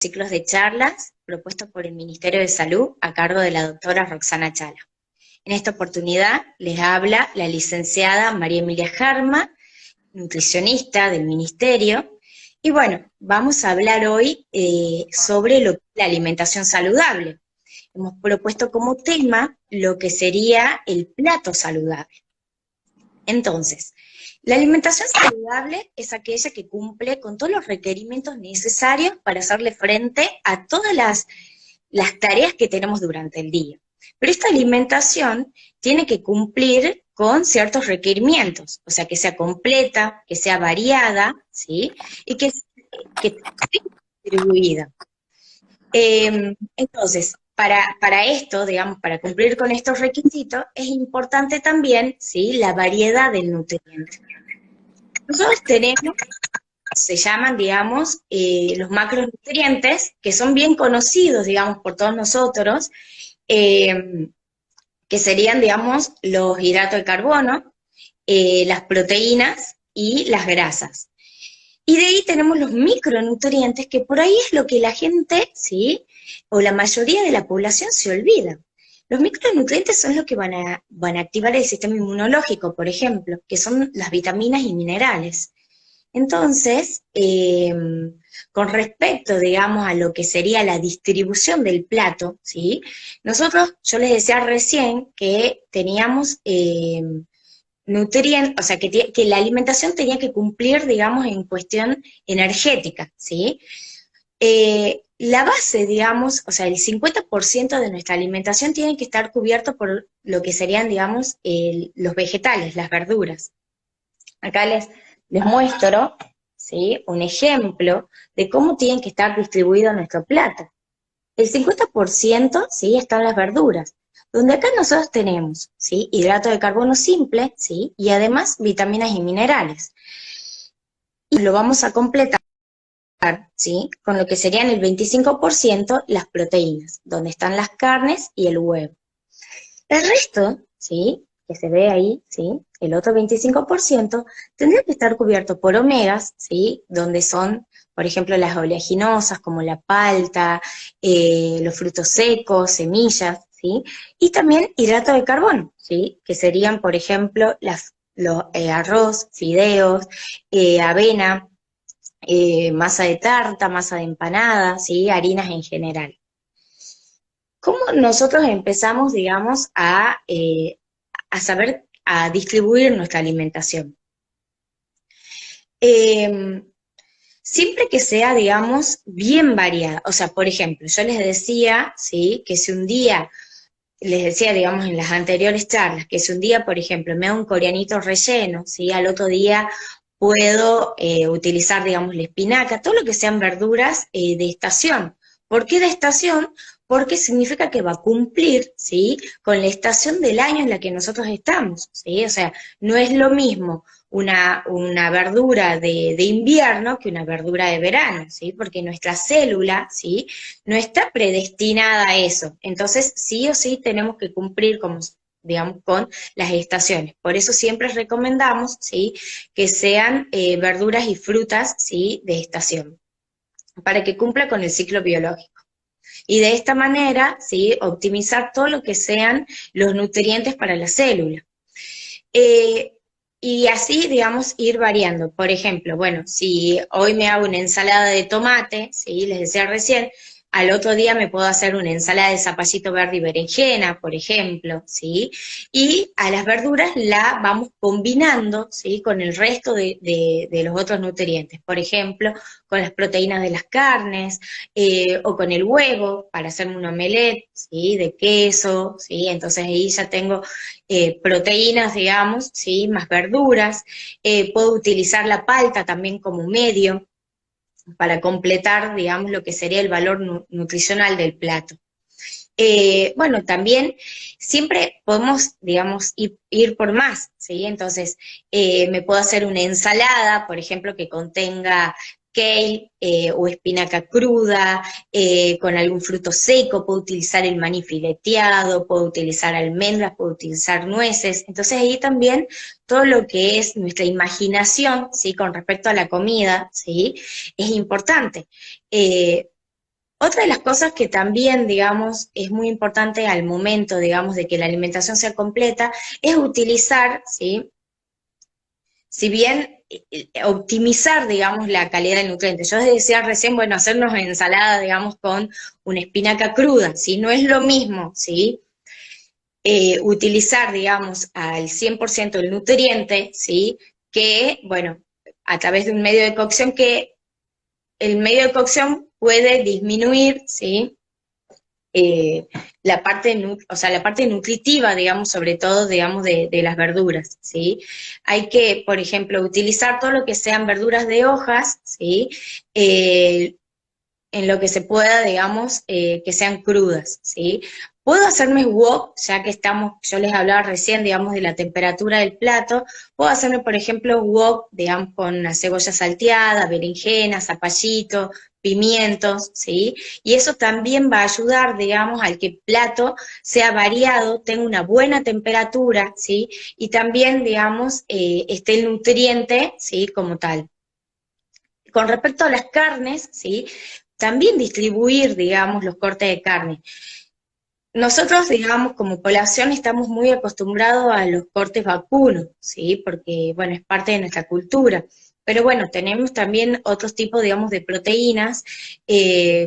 ciclos de charlas propuestos por el Ministerio de Salud a cargo de la doctora Roxana Chala. En esta oportunidad les habla la licenciada María Emilia Jarma, nutricionista del Ministerio, y bueno, vamos a hablar hoy sobre la alimentación saludable. Hemos propuesto como tema lo que sería el plato saludable. Entonces, la alimentación saludable es aquella que cumple con todos los requerimientos necesarios para hacerle frente a todas las tareas que tenemos durante el día. Pero esta alimentación tiene que cumplir con ciertos requerimientos, o sea, que sea completa, que sea variada, ¿sí? Y que esté distribuida. Entonces, para esto, digamos, para cumplir con estos requisitos, es importante también, ¿sí?, la variedad del nutriente. Nosotros tenemos, se llaman, digamos, los macronutrientes, que son bien conocidos, digamos, por todos nosotros, que serían, digamos, los hidratos de carbono, las proteínas y las grasas. Y de ahí tenemos los micronutrientes, que por ahí es lo que la gente, ¿sí?, o la mayoría de la población se olvida. Los micronutrientes son los que van a activar el sistema inmunológico, por ejemplo, que son las vitaminas y minerales. Entonces, con respecto, digamos, a lo que sería la distribución del plato, ¿sí?, nosotros, yo les decía recién que teníamos nutrientes, o sea, que la alimentación tenía que cumplir, digamos, en cuestión energética, ¿sí? La base, digamos, o sea, el 50% de nuestra alimentación tiene que estar cubierto por lo que serían, digamos, los vegetales, las verduras. Acá les muestro, ¿sí?, un ejemplo de cómo tienen que estar distribuido nuestro plato. El 50%, ¿sí?, están las verduras, donde acá nosotros tenemos, ¿sí?, hidrato de carbono simple, ¿sí?, y además vitaminas y minerales. Y lo vamos a completar, ¿sí?, con lo que serían el 25% las proteínas, donde están las carnes y el huevo. El resto, ¿sí?, que se ve ahí, ¿sí?, el otro 25%, tendría que estar cubierto por omegas, ¿sí?, donde son, por ejemplo, las oleaginosas, como la palta, los frutos secos, semillas, ¿sí?, y también hidrato de carbono, ¿sí?, que serían, por ejemplo, arroz, fideos, avena, masa de tarta, masa de empanada, ¿sí?, harinas en general. ¿Cómo nosotros empezamos, digamos, a saber, a distribuir nuestra alimentación? Siempre que sea, digamos, bien variada. O sea, por ejemplo, yo les decía, ¿sí?, que si un día, les decía, digamos, en las anteriores charlas, que si un día, por ejemplo, me hago un coreanito relleno, ¿sí?, al otro día puedo utilizar, digamos, la espinaca, todo lo que sean verduras de estación. ¿Por qué de estación? Porque significa que va a cumplir, ¿sí?, con la estación del año en la que nosotros estamos, ¿sí? O sea, no es lo mismo una verdura de invierno que una verdura de verano, ¿sí? Porque nuestra célula, ¿sí?, no está predestinada a eso. Entonces, sí o sí tenemos que cumplir, como, digamos, con las estaciones. Por eso siempre recomendamos, ¿sí?, que sean verduras y frutas, ¿sí?, de estación, para que cumpla con el ciclo biológico. Y de esta manera, ¿sí?, optimizar todo lo que sean los nutrientes para la célula. Y así, digamos, ir variando. Por ejemplo, bueno, si hoy me hago una ensalada de tomate, ¿sí?, les decía recién, al otro día me puedo hacer una ensalada de zapallito verde y berenjena, por ejemplo, ¿sí? Y a las verduras la vamos combinando, ¿sí?, con el resto de los otros nutrientes. Por ejemplo, con las proteínas de las carnes, o con el huevo, para hacerme un omelette, ¿sí?, de queso, ¿sí? Entonces ahí ya tengo proteínas, digamos, ¿sí?, más verduras. Puedo utilizar la palta también como medio para completar, digamos, lo que sería el valor nutricional del plato. Bueno, también siempre podemos, digamos, ir por más, ¿sí? Entonces, me puedo hacer una ensalada, por ejemplo, que contenga kale o espinaca cruda, con algún fruto seco, puedo utilizar el maní fileteado, puedo utilizar almendras, puedo utilizar nueces. Entonces ahí también todo lo que es nuestra imaginación, ¿sí?, con respecto a la comida, ¿sí?, es importante. Otra de las cosas que también, digamos, es muy importante al momento, digamos, de que la alimentación sea completa, es utilizar, ¿sí? Si bien optimizar, digamos, la calidad del nutriente. Yo les decía recién, bueno, hacernos ensalada, digamos, con una espinaca cruda, ¿sí? No es lo mismo, ¿sí? Utilizar, digamos, al 100% el nutriente, ¿sí? Que, bueno, a través de un medio de cocción que el medio de cocción puede disminuir, ¿sí? La parte, o sea, la parte nutritiva, digamos, sobre todo, digamos, de las verduras, ¿sí? Hay que, por ejemplo, utilizar todo lo que sean verduras de hojas, ¿sí? Eh, en lo que se pueda, digamos, que sean crudas, ¿sí? Puedo hacerme wok, ya que estamos, yo les hablaba recién, digamos, de la temperatura del plato, puedo hacerme, por ejemplo, wok, digamos, con una cebolla salteada, berenjena, zapallito, pimientos, ¿sí? Y eso también va a ayudar, digamos, al que el plato sea variado, tenga una buena temperatura, ¿sí? Y también, digamos, esté el nutriente, ¿sí? Como tal. Con respecto a las carnes, ¿sí? También distribuir, digamos, los cortes de carne. Nosotros, digamos, como población estamos muy acostumbrados a los cortes vacunos, ¿sí? Porque, bueno, es parte de nuestra cultura. Pero bueno, tenemos también otros tipos, digamos, de proteínas,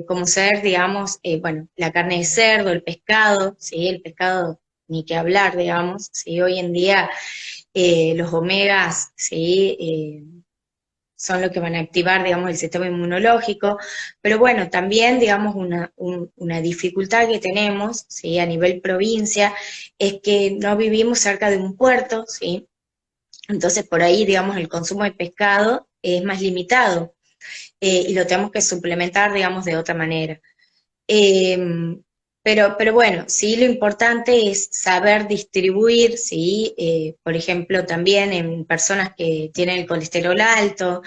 como ser, digamos, bueno, la carne de cerdo, el pescado, ¿sí? El pescado, ni que hablar, digamos, ¿sí? Hoy en día los omegas, ¿sí? Son lo que van a activar, digamos, el sistema inmunológico, pero bueno, también, digamos, una dificultad que tenemos, ¿sí? A nivel provincia, es que no vivimos cerca de un puerto, ¿sí? Entonces, por ahí, digamos, el consumo de pescado es más limitado, y lo tenemos que suplementar, digamos, de otra manera. Eh, pero bueno, sí lo importante es saber distribuir, ¿sí? Por ejemplo, también en personas que tienen el colesterol alto,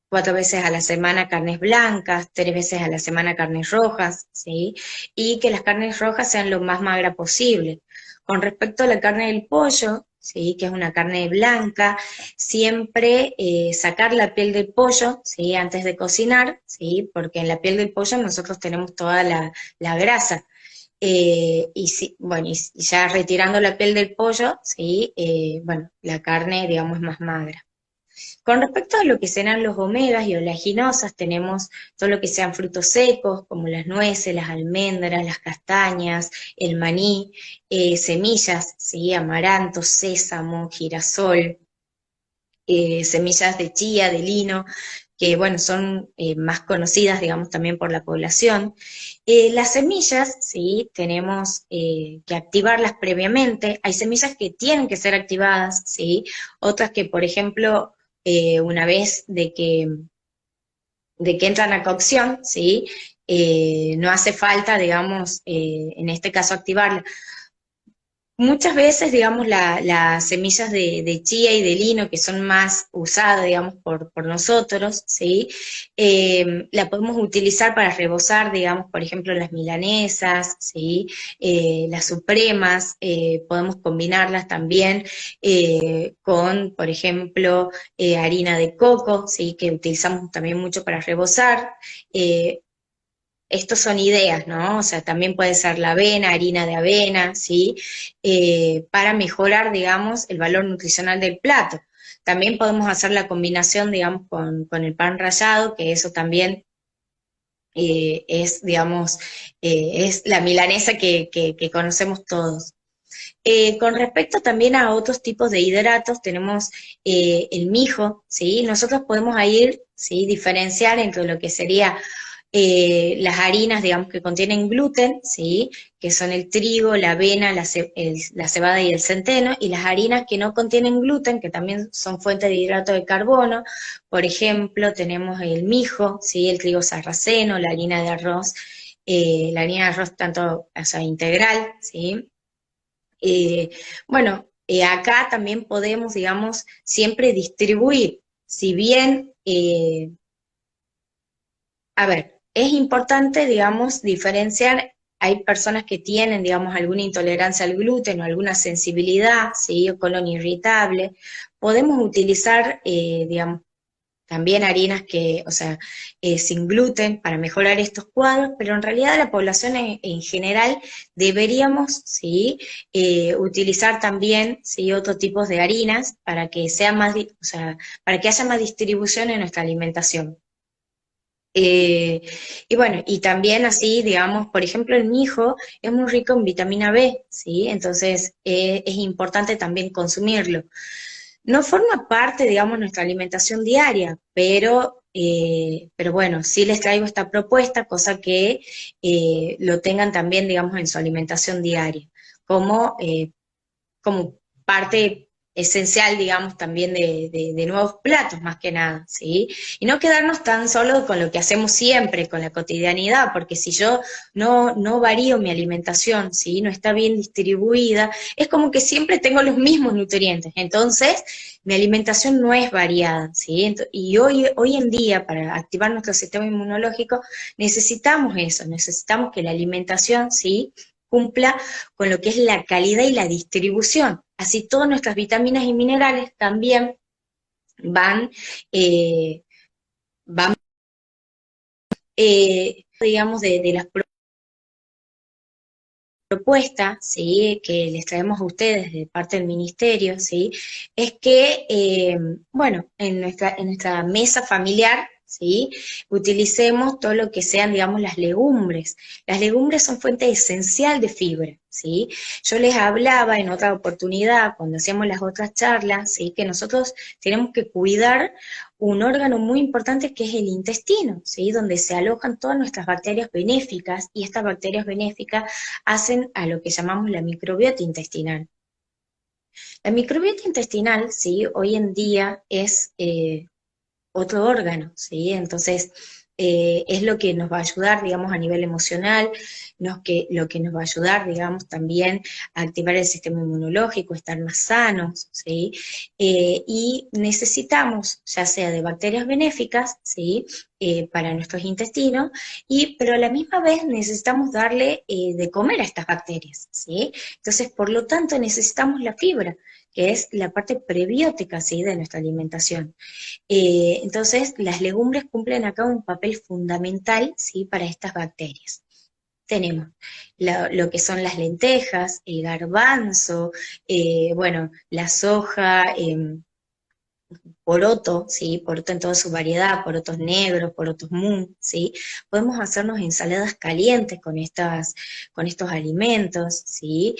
4 veces a la semana carnes blancas, 3 veces a la semana carnes rojas, ¿sí? Y que las carnes rojas sean lo más magra posible. Con respecto a la carne del pollo, ¿sí? Que es una carne blanca, siempre sacar la piel del pollo, ¿sí? Antes de cocinar, ¿sí? Porque en la piel del pollo nosotros tenemos toda la grasa. Y, si, bueno, y ya retirando la piel del pollo, ¿sí? Bueno, la carne, digamos, es más magra. Con respecto a lo que serán los omegas y oleaginosas, tenemos todo lo que sean frutos secos, como las nueces, las almendras, las castañas, el maní, semillas, ¿sí? Amaranto, sésamo, girasol, semillas de chía, de lino, que bueno, son más conocidas, digamos, también por la población. Las semillas, sí, tenemos que activarlas previamente. Hay semillas que tienen que ser activadas, sí, otras que, por ejemplo, una vez de que entran a cocción, sí, no hace falta, digamos, en este caso activarlas. Muchas veces, digamos, las semillas de chía y de lino, que son más usadas, digamos, por nosotros, ¿sí? La podemos utilizar para rebozar, digamos, por ejemplo, las milanesas, ¿sí? Las supremas, podemos combinarlas también con, por ejemplo, harina de coco, ¿sí? Que utilizamos también mucho para rebozar. Eh, Estos son ideas, ¿no? O sea, también puede ser la avena, harina de avena, ¿sí? Para mejorar, digamos, el valor nutricional del plato. También podemos hacer la combinación, digamos, con el pan rallado, que eso también es, digamos, es la milanesa que conocemos todos. Con respecto también a otros tipos de hidratos, tenemos el mijo, ¿sí? Nosotros podemos ahí, ¿sí? Diferenciar entre lo que sería las harinas, digamos, que contienen gluten, ¿sí? Que son el trigo, la avena, la cebada y el centeno, y las harinas que no contienen gluten, que también son fuentes de hidrato de carbono. Por ejemplo, tenemos el mijo, ¿sí? El trigo sarraceno, la harina de arroz tanto, o sea, integral, ¿sí? Eh, bueno, acá también podemos, digamos, siempre distribuir, si bien, a ver, es importante, digamos, diferenciar, hay personas que tienen, digamos, alguna intolerancia al gluten o alguna sensibilidad, ¿sí? O colon irritable, podemos utilizar, digamos, también harinas que, o sea, sin gluten para mejorar estos cuadros, pero en realidad la población en general deberíamos, ¿sí? Utilizar también, ¿sí? Otros tipos de harinas para que sea más, o sea, para que haya más distribución en nuestra alimentación. Eh, y bueno, y también así, digamos, por ejemplo, el mijo es muy rico en vitamina B, ¿sí? Entonces es importante también consumirlo. No forma parte, digamos, de nuestra alimentación diaria, pero bueno, sí les traigo esta propuesta, cosa que lo tengan también, digamos, en su alimentación diaria, como como parte esencial, digamos, también de nuevos platos, más que nada, ¿sí? Y no quedarnos tan solo con lo que hacemos siempre, con la cotidianidad, porque si yo no varío mi alimentación, ¿sí? No está bien distribuida, es como que siempre tengo los mismos nutrientes, entonces mi alimentación no es variada, ¿sí? Y hoy en día, para activar nuestro sistema inmunológico, necesitamos eso, necesitamos que la alimentación, ¿sí? Cumpla con lo que es la calidad y la distribución. Así todas nuestras vitaminas y minerales también van, eh, van digamos, de las propuestas, ¿sí? Que les traemos a ustedes de parte del ministerio, ¿sí? Es que, bueno, en nuestra mesa familiar, ¿sí? Utilicemos todo lo que sean, digamos, las legumbres. Las legumbres son fuente esencial de fibra, ¿sí? Yo les hablaba en otra oportunidad, cuando hacíamos las otras charlas, ¿sí? Que nosotros tenemos que cuidar un órgano muy importante que es el intestino, ¿sí? Donde se alojan todas nuestras bacterias benéficas, y estas bacterias benéficas hacen a lo que llamamos la microbiota intestinal. La microbiota intestinal, ¿sí? Hoy en día es otro órgano, ¿sí? Entonces, es lo que nos va a ayudar, digamos, a nivel emocional, lo que nos va a ayudar, digamos, también a activar el sistema inmunológico, estar más sanos, ¿sí? Y necesitamos, ya sea de bacterias benéficas, ¿sí? Para nuestros intestinos, pero a la misma vez necesitamos darle de comer a estas bacterias, ¿sí? Entonces, por lo tanto, necesitamos la fibra, que es la parte prebiótica, ¿sí? De nuestra alimentación. Entonces, las legumbres cumplen acá un papel fundamental, ¿sí? Para estas bacterias. Tenemos lo que son las lentejas, el garbanzo, bueno, la soja, poroto, ¿sí? Poroto en toda su variedad, porotos negros, porotos mung, ¿sí? Podemos hacernos ensaladas calientes con estos alimentos, ¿sí?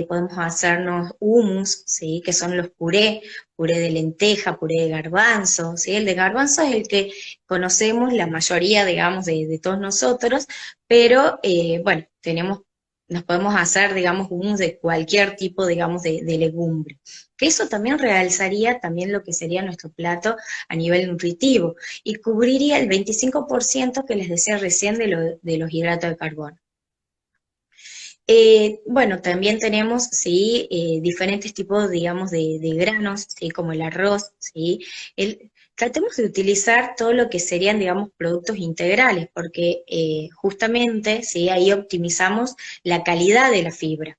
Podemos hacernos hummus, ¿sí? Que son los puré de lenteja, puré de garbanzo, ¿sí? El de garbanzo es el que conocemos la mayoría, digamos, de todos nosotros, pero bueno, nos podemos hacer, digamos, hummus de cualquier tipo, digamos, de legumbre, que eso también realzaría también lo que sería nuestro plato a nivel nutritivo y cubriría el 25% que les decía recién de los hidratos de carbono. Bueno, también tenemos, sí, diferentes tipos, digamos, de granos, sí, como el arroz, sí. Tratemos de utilizar todo lo que serían, digamos, productos integrales, porque justamente, sí, ahí optimizamos la calidad de la fibra.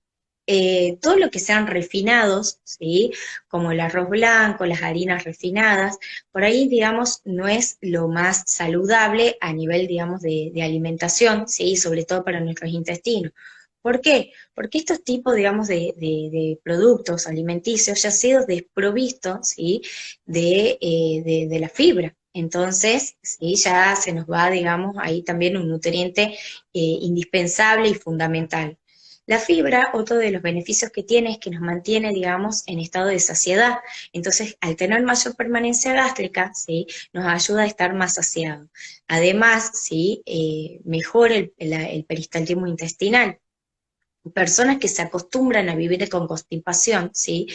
Todo lo que sean refinados, ¿sí? Como el arroz blanco, las harinas refinadas, por ahí, digamos, no es lo más saludable a nivel, digamos, de alimentación, ¿sí? Sobre todo para nuestros intestinos. ¿Por qué? Porque estos tipos, digamos, de productos alimenticios ya han sido desprovistos, ¿sí? De la fibra. Entonces, sí, ya se nos va, digamos, ahí también un nutriente indispensable y fundamental. La fibra, otro de los beneficios que tiene es que nos mantiene, digamos, en estado de saciedad. Entonces, al tener mayor permanencia gástrica, ¿sí? Nos ayuda a estar más saciado. Además, ¿sí? Mejora el peristaltismo intestinal. Personas que se acostumbran a vivir con constipación, ¿sí?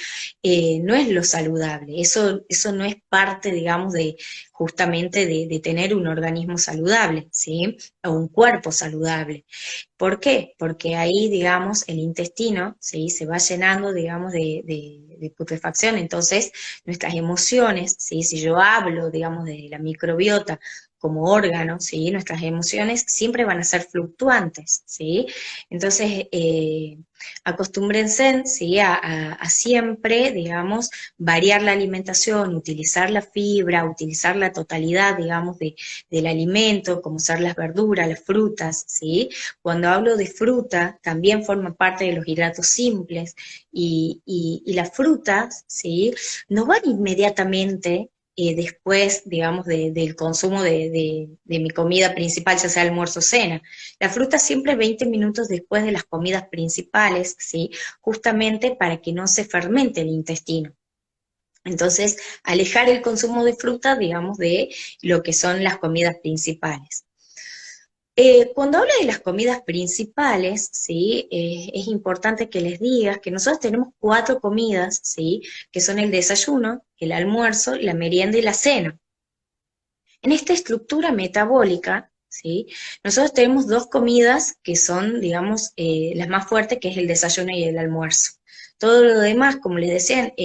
No es lo saludable, eso no es parte, digamos, de justamente de tener un organismo saludable, ¿sí? O un cuerpo saludable. ¿Por qué? Porque ahí, digamos, el intestino, ¿sí? Se va llenando, digamos, de putrefacción, entonces nuestras emociones, ¿sí? Si yo hablo, digamos, de la microbiota como órgano, ¿sí? Nuestras emociones siempre van a ser fluctuantes, ¿sí? Entonces, acostúmbrense, ¿sí? A siempre, digamos, variar la alimentación, utilizar la fibra, utilizar la totalidad, digamos, del alimento, como ser las verduras, las frutas, ¿sí? Cuando hablo de fruta, también forma parte de los hidratos simples, y las frutas, ¿sí? No van inmediatamente después, digamos, del consumo de mi comida principal, ya sea almuerzo o cena. La fruta siempre 20 minutos después de las comidas principales, ¿sí? Justamente para que no se fermente el intestino. Entonces, alejar el consumo de fruta, digamos, de lo que son las comidas principales. Cuando hablo de las comidas principales, ¿sí? Es importante que les digas que nosotros tenemos 4 comidas, ¿sí? Que son el desayuno, el almuerzo, la merienda y la cena. En esta estructura metabólica, ¿sí? Nosotros tenemos 2 comidas que son, digamos, las más fuertes, que es el desayuno y el almuerzo. Todo lo demás, como les decía,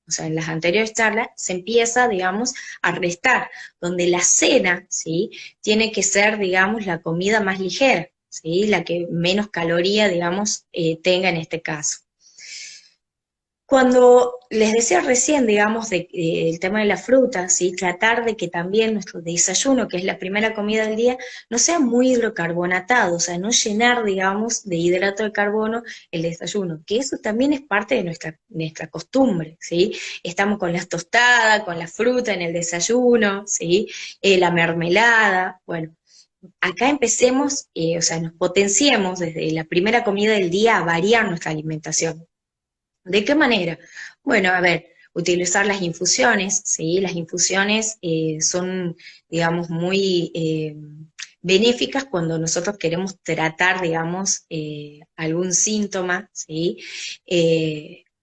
o sea, en las anteriores charlas, se empieza, digamos, a restar, donde la cena, ¿sí? Tiene que ser, digamos, la comida más ligera, ¿sí? La que menos caloría, digamos, tenga en este caso. Cuando les decía recién, digamos, el tema de la fruta, ¿sí? Tratar de que también nuestro desayuno, que es la primera comida del día, no sea muy hidrocarbonatado, o sea, no llenar, digamos, de hidrato de carbono el desayuno, que eso también es parte de nuestra costumbre, ¿sí? Estamos con las tostadas, con la fruta en el desayuno, ¿sí? La mermelada, bueno. Acá empecemos, o sea, nos potenciemos desde la primera comida del día a variar nuestra alimentación. ¿De qué manera? Bueno, a ver, utilizar las infusiones, ¿sí? Las infusiones son, digamos, muy benéficas cuando nosotros queremos tratar, digamos, algún síntoma, ¿sí?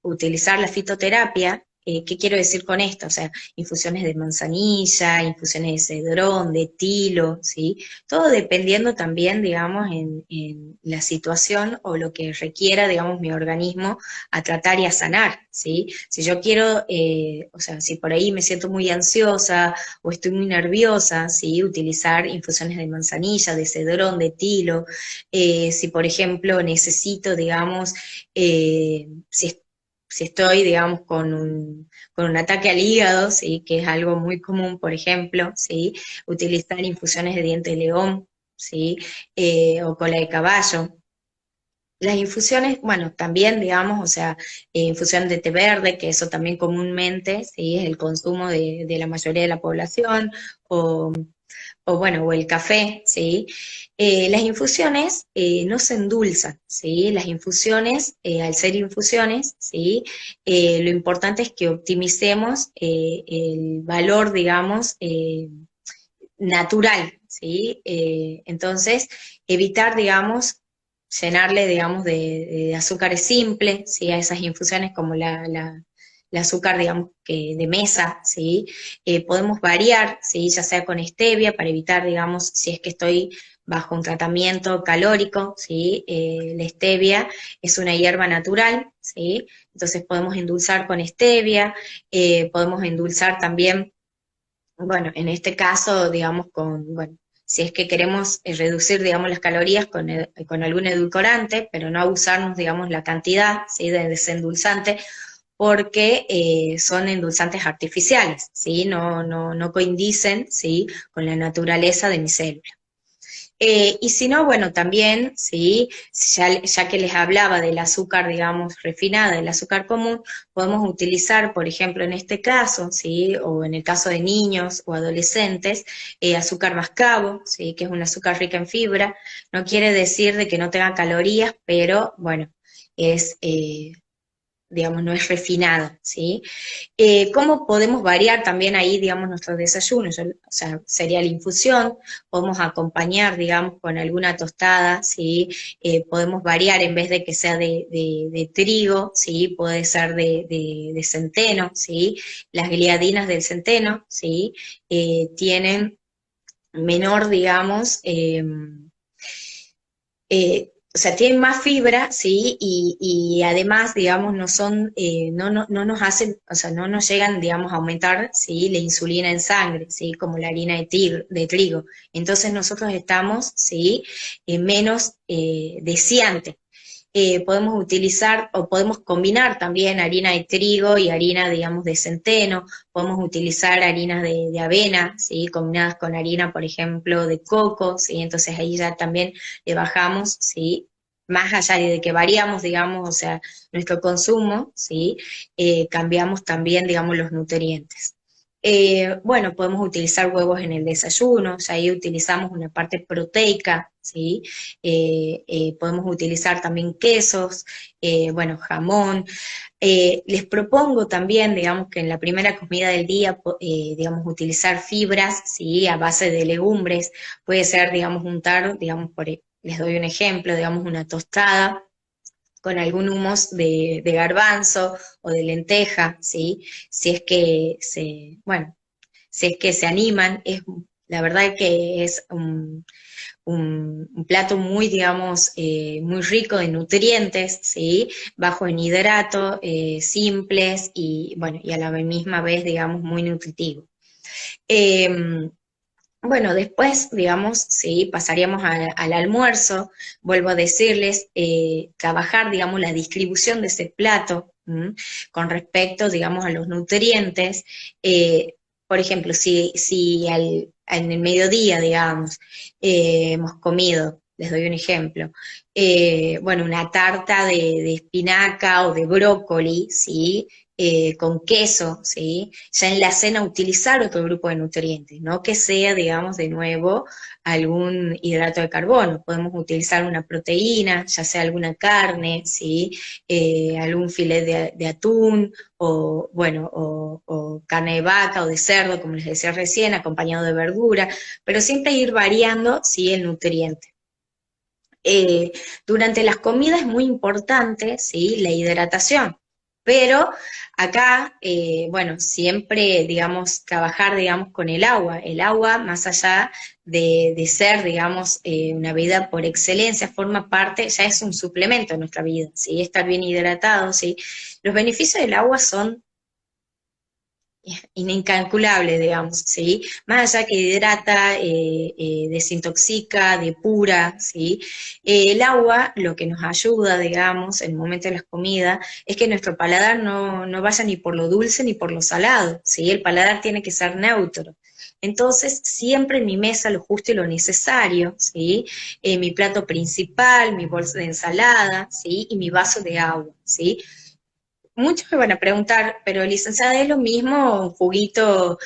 Utilizar la fitoterapia. ¿Qué quiero decir con esto? O sea, infusiones de manzanilla, infusiones de cedrón, de tilo, ¿sí? Todo dependiendo también, digamos, en la situación o lo que requiera, digamos, mi organismo a tratar y a sanar, ¿sí? Si yo quiero, o sea, si por ahí me siento muy ansiosa o estoy muy nerviosa, ¿sí? Utilizar infusiones de manzanilla, de cedrón, de tilo. Si, por ejemplo, necesito, digamos, si estoy, digamos, con un ataque al hígado, ¿sí? Que es algo muy común, por ejemplo, ¿sí? Utilizar infusiones de diente de león, ¿sí? O cola de caballo. Las infusiones, bueno, también, digamos, o sea, infusión de té verde, que eso también comúnmente, sí, es el consumo de la mayoría de la población, o, o bueno, o el café, ¿sí? Las infusiones no se endulzan, ¿sí? Las infusiones, al ser infusiones, ¿sí? Lo importante es que optimicemos el valor, digamos, natural, ¿sí? Entonces, evitar, digamos, llenarle, digamos, de azúcares simples, ¿sí? A esas infusiones como la azúcar, digamos, que de mesa, ¿sí? Podemos variar, ¿sí? Ya sea con stevia, para evitar, digamos, si es que estoy bajo un tratamiento calórico, ¿sí? La stevia es una hierba natural, ¿sí? Entonces podemos endulzar con stevia, podemos endulzar también, bueno, en este caso, digamos, bueno, si es que queremos reducir, digamos, las calorías con algún edulcorante, pero no abusarnos, digamos, la cantidad, ¿sí? De desendulzante, porque son endulzantes artificiales, ¿sí? No coindicen, ¿sí? Con la naturaleza de mi célula. Y si no, bueno, también, ¿sí? Ya que les hablaba del azúcar, digamos, refinada, del azúcar común, podemos utilizar, por ejemplo, en este caso, ¿sí? O en el caso de niños o adolescentes, azúcar mascabo, ¿sí? Que es un azúcar rica en fibra. No quiere decir de que no tenga calorías, pero, bueno, es, digamos, no es refinado, ¿sí? ¿Cómo podemos variar también ahí, digamos, nuestros desayunos? O sea, sería la infusión, podemos acompañar, digamos, con alguna tostada, ¿sí? Podemos variar en vez de que sea de trigo, ¿sí? Puede ser de centeno, ¿sí? Las gliadinas del centeno, ¿sí? Tienen menor, digamos, o sea, tienen más fibra, ¿sí? Y además, digamos, no son, no nos hacen, o sea, no nos llegan, digamos, a aumentar, ¿sí? La insulina en sangre, ¿sí? Como la harina de trigo. Entonces nosotros estamos, ¿sí? Menos deseante. Podemos utilizar o podemos combinar también harina de trigo y harina, digamos, de centeno, podemos utilizar harinas de avena, ¿sí? Combinadas con harina, por ejemplo, de coco, ¿sí? Entonces ahí ya también le bajamos, ¿sí? Más allá de que variamos, digamos, o sea, nuestro consumo, ¿sí? Cambiamos también, digamos, los nutrientes. Bueno, podemos utilizar huevos en el desayuno, ya ahí utilizamos una parte proteica, ¿sí? Podemos utilizar también quesos, bueno, jamón. Les propongo también, digamos, que en la primera comida del día, digamos, utilizar fibras, ¿sí? A base de legumbres. Puede ser, digamos, untar, digamos, les doy un ejemplo, digamos, una tostada con algún humus de garbanzo o de lenteja, ¿sí? Si es que bueno, si es que se animan, la verdad que es un plato muy, digamos, muy rico de nutrientes, ¿sí? Bajo en hidrato, simples y, bueno, y a la misma vez, digamos, muy nutritivo. Eh, bueno, después, digamos, sí, pasaríamos al almuerzo. Vuelvo a decirles, trabajar, digamos, la distribución de ese plato, ¿m? Con respecto, digamos, a los nutrientes. Por ejemplo, en el mediodía, digamos, hemos comido, les doy un ejemplo, bueno, una tarta de espinaca o de brócoli, ¿sí? Con queso, ¿sí? Ya en la cena utilizar otro grupo de nutrientes, no que sea, digamos, de nuevo algún hidrato de carbono. Podemos utilizar una proteína, ya sea alguna carne, ¿sí? Algún filet de atún, o bueno, o carne de vaca o de cerdo, como les decía recién, acompañado de verdura, pero siempre ir variando, ¿sí? El nutriente. Eh, Durante las comidas es muy importante, ¿sí? La hidratación, pero acá, bueno, siempre, digamos, trabajar, digamos, con el agua, más allá de ser, digamos, una bebida por excelencia, forma parte, ya es un suplemento de nuestra vida, ¿sí? Estar bien hidratado, ¿sí? Los beneficios del agua son incalculable, digamos, ¿sí? Más allá que hidrata, desintoxica, depura, ¿sí? El agua lo que nos ayuda, digamos, en el momento de las comidas, es que nuestro paladar no vaya ni por lo dulce ni por lo salado, ¿sí? El paladar tiene que ser neutro. Entonces, siempre en mi mesa lo justo y lo necesario, ¿sí? Mi plato principal, mi bolsa de ensalada, ¿sí? Y mi vaso de agua, ¿sí? Muchos me van a preguntar, pero licenciada, ¿es lo mismo un juguito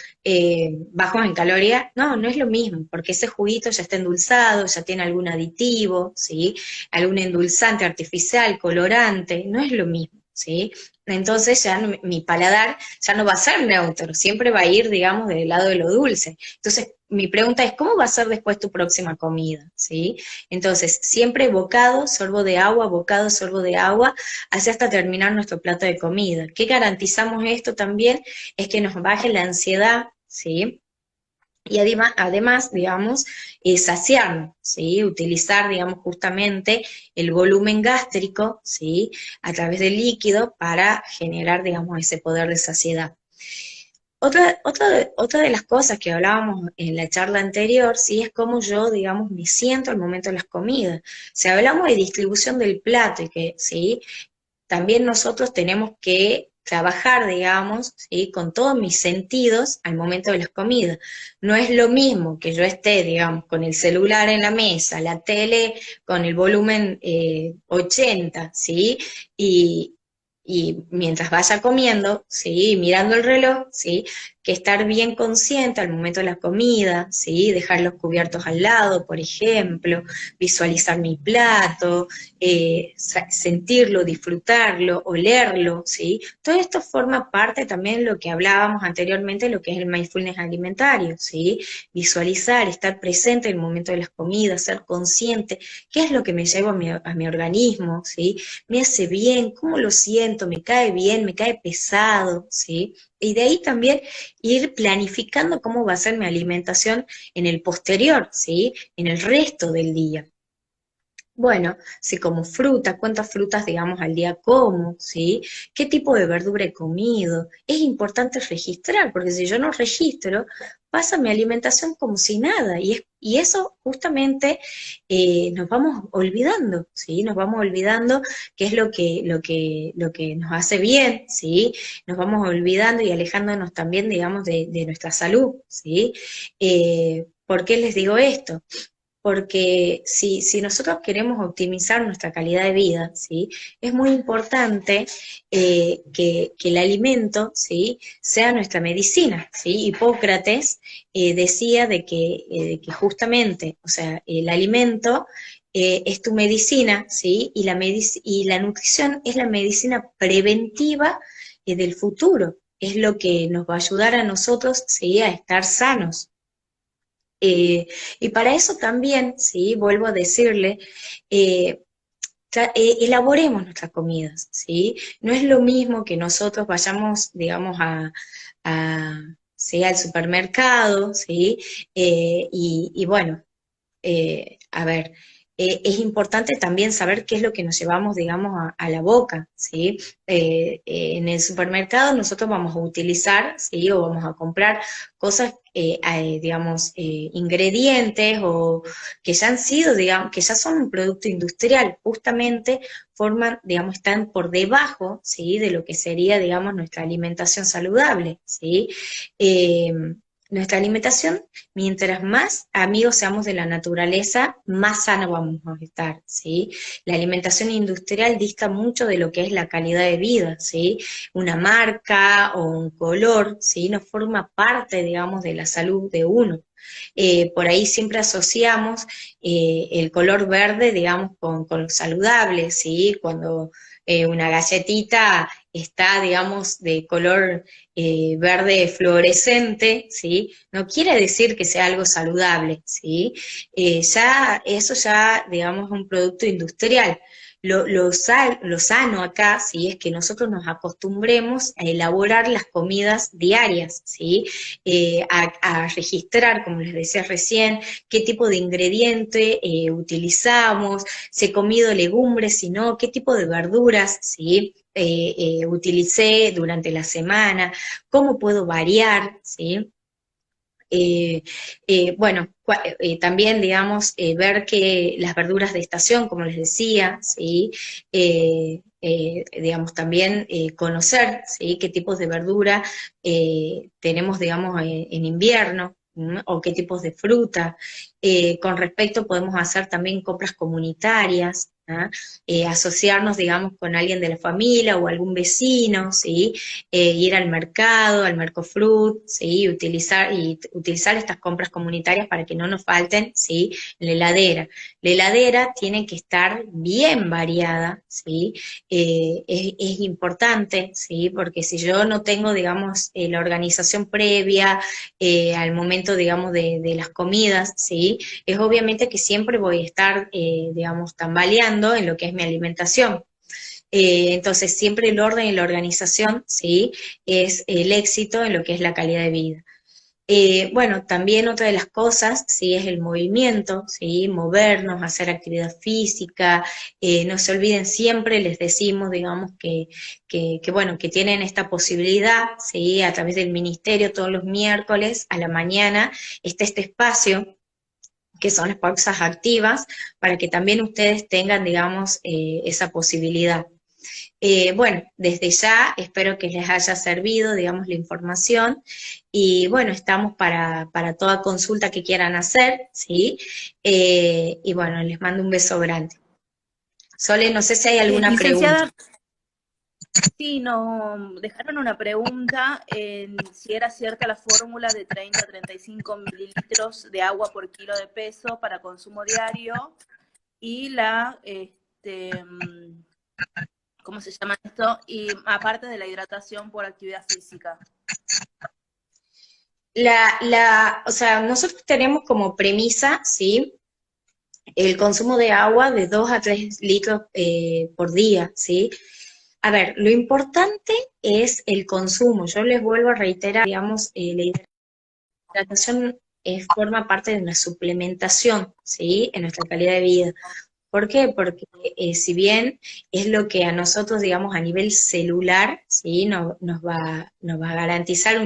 bajo en calorías? No, no es lo mismo, porque ese juguito ya está endulzado, ya tiene algún aditivo, ¿sí? Algún endulzante artificial, colorante, no es lo mismo, ¿sí? Entonces ya mi paladar ya no va a ser neutro, siempre va a ir, digamos, del lado de lo dulce. Entonces, mi pregunta es, ¿cómo va a ser después tu próxima comida? ¿Sí? Entonces, siempre bocado, sorbo de agua, así hasta terminar nuestro plato de comida. ¿Qué garantizamos esto también? Es que nos baje la ansiedad, ¿sí? Y además, digamos, saciarnos, ¿sí? Utilizar, digamos, justamente el volumen gástrico, ¿sí? A través del líquido para generar, digamos, ese poder de saciedad. Otra de las cosas que hablábamos en la charla anterior, sí, es cómo yo, digamos, me siento al momento de las comidas. Si hablamos de distribución del plato y que, sí, también nosotros tenemos que trabajar, digamos, ¿sí? Con todos mis sentidos al momento de las comidas. No es lo mismo que yo esté, digamos, con el celular en la mesa, la tele con el volumen 80, ¿sí? Y, y mientras vaya comiendo, ¿sí? Mirando el reloj, ¿sí? Que estar bien consciente al momento de la comida, ¿sí? Dejar los cubiertos al lado, por ejemplo, visualizar mi plato, sentirlo, disfrutarlo, olerlo, ¿sí? Todo esto forma parte también de lo que hablábamos anteriormente, lo que es el mindfulness alimentario, ¿sí? Visualizar, estar presente en el momento de las comidas, ser consciente, qué es lo que me llevo a mi organismo, ¿sí? Me hace bien, cómo lo siento, me cae bien, me cae pesado, ¿sí? Y de ahí también ir planificando cómo va a ser mi alimentación en el posterior, ¿sí? En el resto del día. Bueno, si como fruta, cuántas frutas, digamos, al día como, ¿sí? ¿Qué tipo de verdura he comido? Es importante registrar, porque si yo no registro, pasa mi alimentación como si nada, y eso justamente nos vamos olvidando, ¿sí? Nos vamos olvidando qué es lo que nos hace bien, ¿sí? Nos vamos olvidando y alejándonos también, digamos, de nuestra salud, ¿sí? ¿Por qué les digo esto? Porque si nosotros queremos optimizar nuestra calidad de vida, ¿sí? Es muy importante que el alimento, ¿sí? Sea nuestra medicina, ¿sí? Hipócrates decía de que justamente, o sea, el alimento es tu medicina, ¿sí? Y la nutrición es la medicina preventiva del futuro, es lo que nos va a ayudar a nosotros, ¿sí? A estar sanos. Eh, y para eso también, sí, vuelvo a decirle, eh, elaboremos nuestras comidas, ¿sí? No es lo mismo que nosotros vayamos, digamos, ¿sí? Al supermercado, ¿sí? Y bueno, a ver, es importante también saber qué es lo que nos llevamos, digamos, a la boca, ¿sí? En el supermercado nosotros vamos a utilizar, ¿sí? O vamos a comprar cosas, digamos, ingredientes o que ya han sido, digamos, que ya son un producto industrial, justamente forman, digamos, están por debajo, ¿sí? De lo que sería, digamos, nuestra alimentación saludable, ¿sí? Eh, Nuestra alimentación, mientras más amigos seamos de la naturaleza, más sanos vamos a estar, ¿sí? La alimentación industrial dista mucho de lo que es la calidad de vida, ¿sí? Una marca o un color, ¿sí? No forma parte, digamos, de la salud de uno. Por ahí siempre asociamos el color verde, digamos, con lo saludable, ¿sí? Cuando una galletita está, digamos, de color verde fluorescente, ¿sí? No quiere decir que sea algo saludable, ¿sí? Eso ya, digamos, es un producto industrial. Lo sano acá, ¿sí? Es que nosotros nos acostumbremos a elaborar las comidas diarias, ¿sí? A registrar, como les decía recién, qué tipo de ingrediente utilizamos, si he comido legumbres, si no, qué tipo de verduras, ¿sí? Utilicé durante la semana, cómo puedo variar, ¿sí? Eh, bueno, también, digamos, ver que las verduras de estación, como les decía, ¿sí? Digamos, también conocer, ¿sí? Qué tipos de verdura tenemos, digamos, en invierno, ¿m? O qué tipos de fruta. Con respecto, podemos hacer también compras comunitarias, ¿ah? Asociarnos, digamos, con alguien de la familia o algún vecino, ¿sí? Ir al mercado, al Mercofruit, ¿sí? Y utilizar estas compras comunitarias para que no nos falten, ¿sí? La heladera. La heladera tiene que estar bien variada, ¿sí? Es importante, ¿sí? Porque si yo no tengo, digamos, la organización previa al momento, digamos, de las comidas, ¿sí? Es obviamente que siempre voy a estar, digamos, tambaleando en lo que es mi alimentación. Entonces, siempre el orden y la organización, ¿sí? Es el éxito en lo que es la calidad de vida. Bueno, también otra de las cosas, sí, es el movimiento, sí, movernos, hacer actividad física. No se olviden, siempre les decimos, digamos, bueno, que tienen esta posibilidad, sí, a través del ministerio todos los miércoles a la mañana está este espacio que son las pausas activas, para que también ustedes tengan, digamos, esa posibilidad. Bueno, desde ya espero que les haya servido, digamos, la información y bueno, estamos para toda consulta que quieran hacer, ¿sí? Y bueno, les mando un beso grande. Sole, no sé si hay alguna pregunta. Licenciada, sí, nos dejaron una pregunta en si era cierta la fórmula de 30 a 35 mililitros de agua por kilo de peso para consumo diario y ¿cómo se llama esto? Y aparte de la hidratación por actividad física. O sea, nosotros tenemos como premisa, ¿sí? El consumo de agua de 2 a 3 litros por día, ¿sí? A ver, lo importante es el consumo. Yo les vuelvo a reiterar, digamos, la hidratación forma parte de una suplementación, ¿sí? En nuestra calidad de vida. ¿Por qué? Porque si bien es lo que a nosotros, digamos, a nivel celular, ¿sí? Nos va a garantizar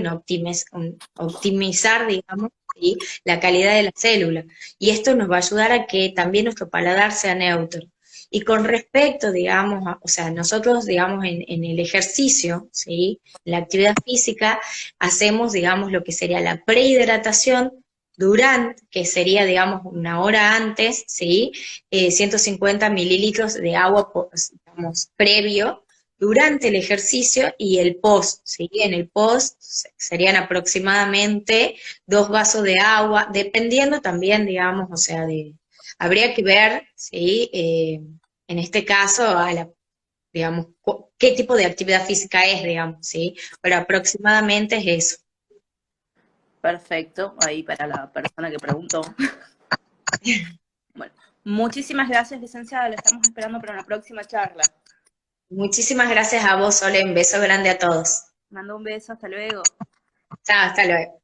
optimizar, digamos, ¿sí? La calidad de la célula. Y esto nos va a ayudar a que también nuestro paladar sea neutro. Y con respecto, digamos, o sea, nosotros, digamos, en el ejercicio, ¿sí? La actividad física, hacemos, digamos, lo que sería la prehidratación durante, que sería, digamos, una hora antes, ¿sí? 150 mililitros de agua, digamos, previo, durante el ejercicio y el post, ¿sí? En el post serían aproximadamente 2 vasos de agua, dependiendo también, digamos, o sea, habría que ver, ¿sí? En este caso, digamos, qué tipo de actividad física es, digamos, ¿sí? Pero aproximadamente es eso. Perfecto, ahí para la persona que preguntó. Bueno, muchísimas gracias, licenciada. La estamos esperando para una próxima charla. Muchísimas gracias a vos, Sole, un beso grande a todos. Mando un beso, hasta luego. Chao, hasta luego.